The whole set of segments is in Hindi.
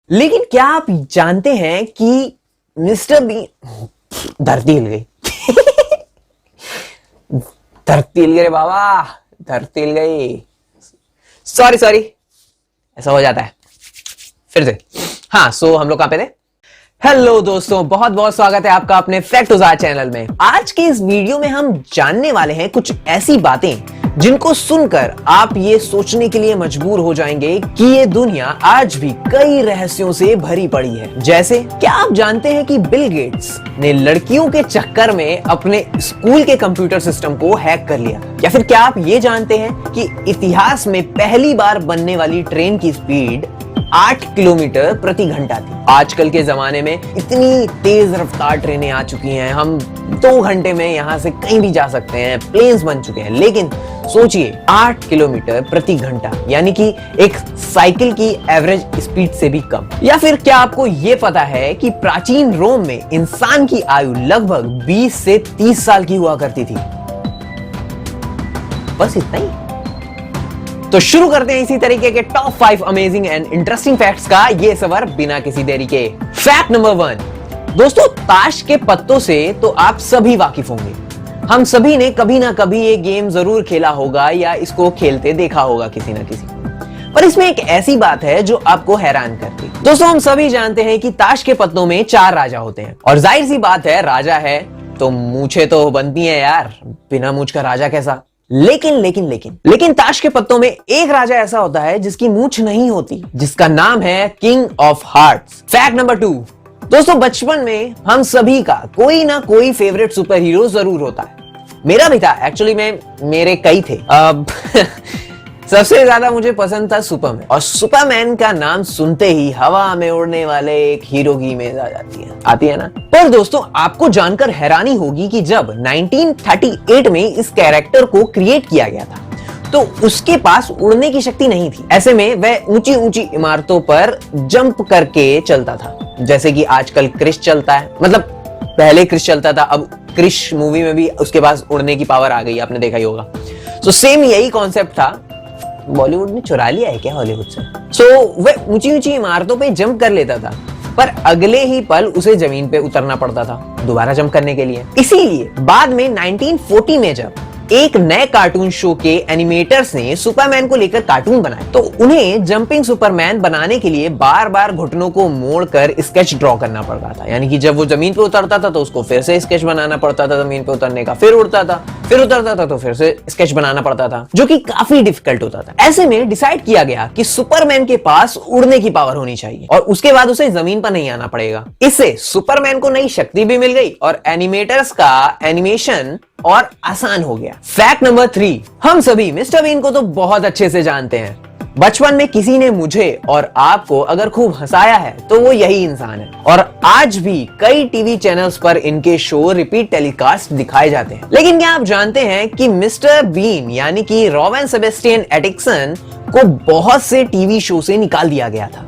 लेकिन क्या आप जानते हैं कि मिस्टर बीन धरती हिल गई। धरती हिल गई बाबा, धरती हिल गई। सॉरी सॉरी, ऐसा हो जाता है। फिर से हाँ, सो हम लोग कहां पे थे? हेलो दोस्तों, बहुत बहुत स्वागत है आपका अपने फैक्ट उज़ार चैनल में। आज के इस वीडियो में हम जानने वाले हैं कुछ ऐसी बातें जिनको सुनकर आप ये सोचने के लिए मजबूर हो जाएंगे कि ये दुनिया आज भी कई रहस्यों से भरी पड़ी है। जैसे, क्या आप जानते हैं कि बिल गेट्स ने लड़कियों के चक्कर में अपने स्कूल के कंप्यूटर सिस्टम को हैक कर लिया? या फिर क्या आप ये जानते हैं कि इतिहास में पहली बार बनने वाली ट्रेन की स्पीड 8 किलोमीटर प्रति घंटा थी? आजकल के जमाने में इतनी तेज रफ्तार ट्रेनें आ चुकी हैं, हम 2 घंटे में यहां से कहीं भी जा सकते हैं, प्लेन्स बन चुके हैं। लेकिन सोचिए, 8 किलोमीटर प्रति घंटा यानी कि एक साइकिल की एवरेज स्पीड से भी कम। या फिर क्या आपको यह पता है कि प्राचीन रोम में इंसान की आयु लगभग 20 से 30 साल की हुआ करती थी? बस इतना ही। तो शुरू करते हैं इसी तरीके के top 5 amazing and interesting facts का ये सफर बिना किसी देरी के। फैक्ट नंबर 1, दोस्तों, ताश के पत्तों से तो आप सभी वाकिफ होंगे। हम सभी ने कभी ना कभी ये गेम जरूर खेला होगा या इसको खेलते देखा होगा किसी ना किसी को। पर इसमें एक ऐसी बात है जो आपको हैरान करती है। दोस्तों, हम सभी जानते हैं कि ताश के पत्तों में 4 राजा होते हैं, और जाहिर सी बात है, राजा है तो मूछे तो बनती हैं यार, बिना मूछ का राजा कैसा? लेकिन ताश के पत्तों में एक राजा ऐसा होता है जिसकी मूछ नहीं होती, जिसका नाम है king of hearts. Fact number 2, दोस्तों, बचपन में हम सभी का कोई ना कोई फेवरेट सुपर हीरो जरूर होता है। मेरा भी था, एक्चुअली मेरे कई थे। अब सबसे ज्यादा मुझे पसंद था सुपरमैन, और सुपरमैन का नाम सुनते ही हवा में उड़ने वाले एक हीरो की इमेज आ आती है ना। पर दोस्तों, आपको जानकर हैरानी होगी कि जब 1938 में इस कैरेक्टर को क्रिएट किया गया था तो उसके पास उड़ने की शक्ति नहीं थी। ऐसे में वह ऊंची ऊंची इमारतों पर जंप करके चलता था, जैसे कि आजकल क्रिश चलता है। मतलब पहले क्रिश चलता था, अब क्रिश मूवी में भी उसके पास उड़ने की पावर आ गई, आपने देखा ही होगा। सो सेम यही कॉन्सेप्ट था, बॉलीवुड ने चुरा लिया है क्या हॉलीवुड से? सो वह ऊंची ऊंची इमारतों पे जंप कर लेता था, पर अगले ही पल उसे जमीन पे उतरना पड़ता था दोबारा जंप करने के लिए। इसीलिए बाद में 1940 में जब एक नए कार्टून शो के एनिमेटर्स ने सुपरमैन को लेकर कार्टून बनाए, तो उन्हें जंपिंग सुपरमैन बनाने के लिए बार बार घुटनों को मोड़कर स्केच ड्रॉ करना पड़ता था। यानी कि जब वो जमीन पे उतरता था तो उसको फिर से स्केच बनाना पड़ता था जमीन पे उतरने का, फिर उड़ता था, फिर उतरता था तो फिर से स्केच बनाना पड़ता था, जो कि काफी डिफिकल्ट होता था। ऐसे में डिसाइड किया गया कि सुपरमैन के पास उड़ने की पावर होनी चाहिए और उसके बाद उसे जमीन पर नहीं आना पड़ेगा। इससे सुपरमैन को नई शक्ति भी मिल गई और एनिमेटर्स का एनिमेशन और आसान हो गया। फैक्ट नंबर 3, हम सभी मिस्टर बीन को तो बहुत अच्छे से जानते हैं। बचपन में किसी ने मुझे और आपको अगर खूब हंसाया है तो वो यही इंसान है, और आज भी कई टीवी चैनल्स पर इनके शो रिपीट टेलीकास्ट दिखाए जाते हैं। लेकिन क्या आप जानते हैं कि मिस्टर बीन यानी कि रॉवेन सेबेस्टियन एटिक्सन को बहुत से टीवी शो से निकाल दिया गया था,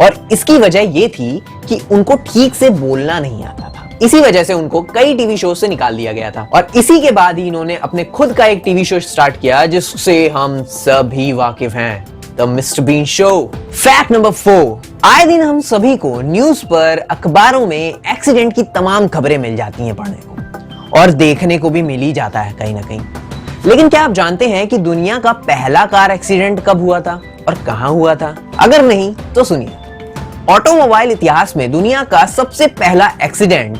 और इसकी वजह यह थी कि उनको ठीक से बोलना नहीं आता था। इसी वजह से उनको कई टीवी शो से निकाल दिया गया था, और इसी के बाद ही इन्होंने अपने खुद का एक टीवी शो स्टार्ट किया जिससे हम सभी वाकिफ हैं, the Mister Bean show. Fact number 4, आए दिन हम सभी को न्यूज पर, अखबारों में एक्सीडेंट की तमाम खबरें मिल जाती हैं पढ़ने को, और देखने को भी मिल ही जाता है कहीं ना कहीं। लेकिन क्या आप जानते हैं कि दुनिया का पहला कार एक्सीडेंट कब हुआ था और कहां हुआ था? अगर नहीं तो सुनिए। ऑटोमोबाइल इतिहास में दुनिया का सबसे पहला एक्सीडेंट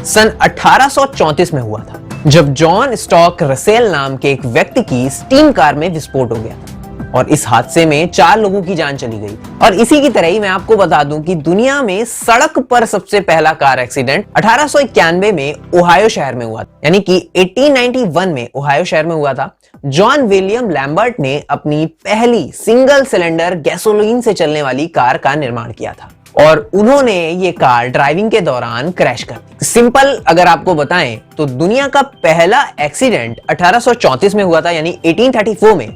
सन 1834 में हुआ था, जब जॉन स्टॉक रसेल नाम के एक व्यक्ति की स्टीम कार में विस्फोट हो गया था, और इस हादसे में 4 लोगों की जान चली गई। और इसी की तरह ही मैं आपको बता दूं कि दुनिया में सड़क पर सबसे पहला कार एक्सीडेंट 1891 में ओहायो शहर में हुआ था, यानी कि 1891 में ओहायो शहर में हुआ था। जॉन विलियम लैम्बर्ट ने अपनी पहली सिंगल सिलेंडर गैसोलीन से चलने वाली कार का निर्माण किया था, और उन्होंने ये कार ड्राइविंग के दौरान क्रैश कर दी। सिंपल अगर आपको बताएं तो दुनिया का पहला एक्सीडेंट 1834 में हुआ था, यानी 1834 में,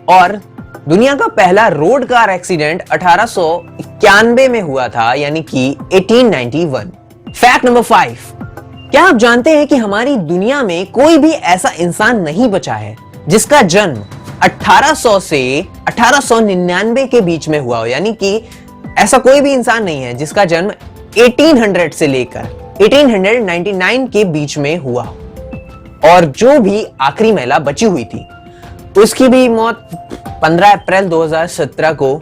और दुनिया का पहला रोड कार एक्सीडेंट 1891 में हुआ था, यानी कि 1891। फैक्ट नंबर 5, क्या आप जानते हैं कि हमारी दुनिया में कोई भी ऐसा इंसान नहीं बचा है जिसका जन्म 1800 से 1899 के बीच में हुआ हो, यानी कि ऐसा कोई भी इंसान नहीं है जिसका जन्म 1800 से लेकर 1899 के बीच में हुआ। और जो भी आखिरी महिला बची हुई थी उसकी भी मौत 15 अप्रैल 2017 को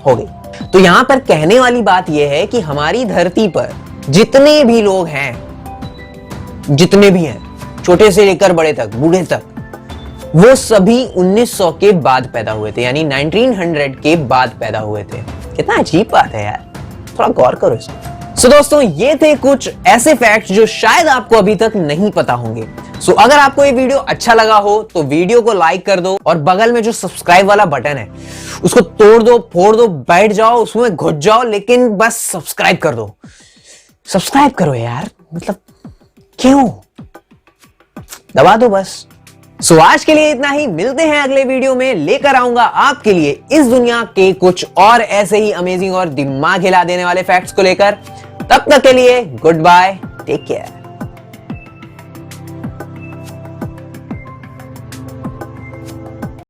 हो गई। तो यहां पर कहने वाली बात यह है कि हमारी धरती पर जितने भी लोग हैं, जितने भी हैं, छोटे से लेकर बड़े तक, बूढ़े तक, वो सभी 1900 के बाद पैदा हुए थे, यानी 1900 के बाद पैदा हुए थे। कितना अजीब बात है यार, थोड़ा गौर करो इसको। सो दोस्तों, ये थे कुछ ऐसे फैक्ट्स जो शायद आपको अभी तक नहीं पता होंगे। सो अगर आपको ये वीडियो अच्छा लगा हो तो वीडियो को लाइक कर दो और बगल में जो सब्सक्राइब वाला बटन है उसको तोड़ दो, फोड़ दो, बैठ जाओ, उसमें घुस जाओ, लेकिन बस सब्सक्राइब कर दो। सब्सक्राइब करो यार, मतलब क्यों, दबा दो बस। सो आज के लिए इतना ही, मिलते हैं अगले वीडियो में। लेकर आऊंगा आपके लिए इस दुनिया के कुछ और ऐसे ही अमेजिंग और दिमाग हिला देने वाले फैक्ट्स को लेकर। तब तक के लिए गुड बाय, टेक केयर।